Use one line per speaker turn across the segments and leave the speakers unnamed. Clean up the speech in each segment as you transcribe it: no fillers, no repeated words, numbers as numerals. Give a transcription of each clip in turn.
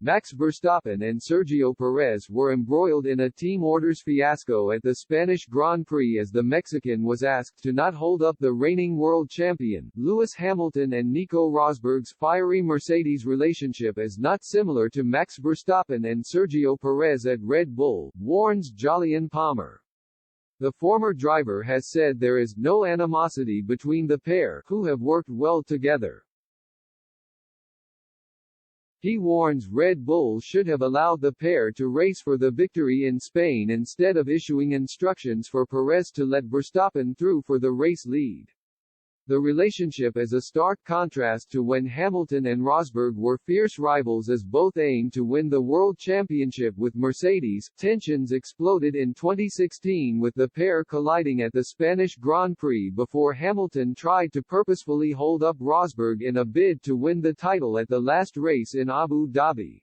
Max Verstappen and Sergio Perez were embroiled in a team orders fiasco at the Spanish Grand Prix as the Mexican was asked to not hold up the reigning world champion. Lewis Hamilton and Nico Rosberg's fiery Mercedes relationship is not similar to Max Verstappen and Sergio Perez at Red Bull, warns Jolyon Palmer. The former driver has said there is no animosity between the pair, who have worked well together. He warns Red Bull should have allowed the pair to race for the victory in Spain instead of issuing instructions for Perez to let Verstappen through for the race lead. The relationship is a stark contrast to when Hamilton and Rosberg were fierce rivals as both aimed to win the World Championship with Mercedes. Tensions exploded in 2016 with the pair colliding at the Spanish Grand Prix before Hamilton tried to purposefully hold up Rosberg in a bid to win the title at the last race in Abu Dhabi.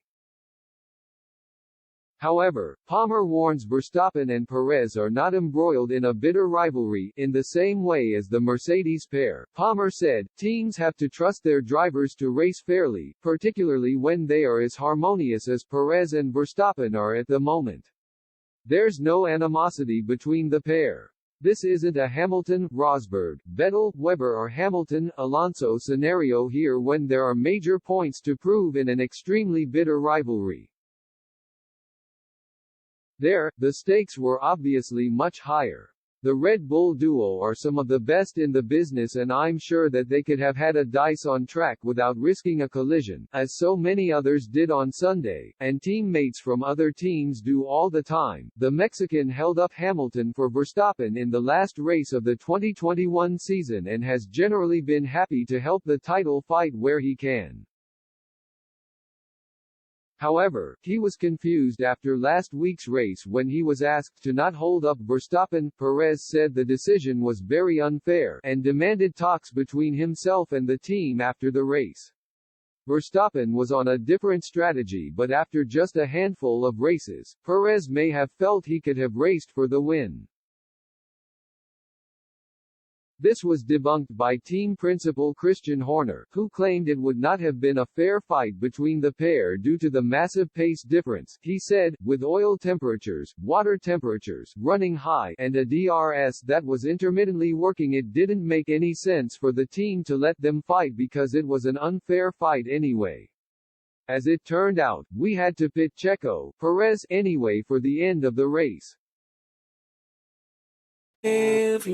However, Palmer warns Verstappen and Perez are not embroiled in a bitter rivalry, in the same way as the Mercedes pair. Palmer said, teams have to trust their drivers to race fairly, particularly when they are as harmonious as Perez and Verstappen are at the moment. There's no animosity between the pair. This isn't a Hamilton, Rosberg, Vettel, Webber or Hamilton, Alonso scenario here when there are major points to prove in an extremely bitter rivalry. There, the stakes were obviously much higher. The Red Bull duo are some of the best in the business and I'm sure that they could have had a dice on track without risking a collision, as so many others did on Sunday, and teammates from other teams do all the time. The Mexican held up Hamilton for Verstappen in the last race of the 2021 season and has generally been happy to help the title fight where he can. However, he was confused after last week's race when he was asked to not hold up Verstappen. Perez said the decision was very unfair, and demanded talks between himself and the team after the race. Verstappen was on a different strategy but after just a handful of races, Perez may have felt he could have raced for the win. This was debunked by team principal Christian Horner, who claimed it would not have been a fair fight between the pair due to the massive pace difference. He said, with oil temperatures, water temperatures, running high, and a DRS that was intermittently working, it didn't make any sense for the team to let them fight because it was an unfair fight anyway. As it turned out, we had to pit Checo, Perez anyway for the end of the race.
If